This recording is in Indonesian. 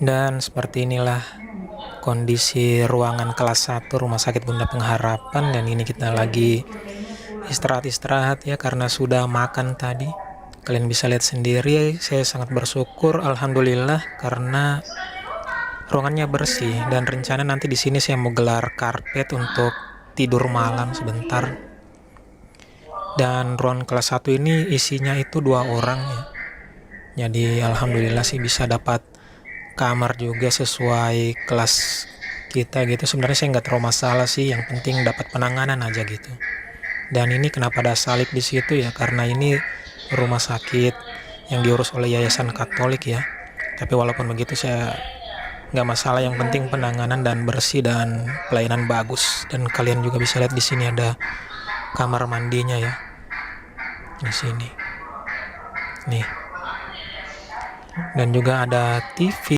Dan seperti inilah kondisi ruangan kelas 1 Rumah Sakit Bunda Pengharapan, dan ini kita lagi istirahat-istirahat ya karena sudah makan tadi. Kalian bisa lihat sendiri, saya sangat bersyukur alhamdulillah karena ruangannya bersih, dan rencana nanti di sini saya mau gelar karpet untuk tidur malam sebentar. Dan ruang kelas 1 ini isinya itu 2 orang ya. Jadi alhamdulillah sih bisa dapat kamar juga sesuai kelas kita gitu. Sebenarnya saya nggak terlalu masalah sih, yang penting dapat penanganan aja gitu. Dan ini kenapa ada salib di situ ya, karena ini rumah sakit yang diurus oleh Yayasan Katolik ya. Tapi walaupun begitu saya nggak masalah, yang penting penanganan dan bersih dan pelayanan bagus. Dan kalian juga bisa lihat di sini ada kamar mandinya ya, di sini nih, dan juga ada TV.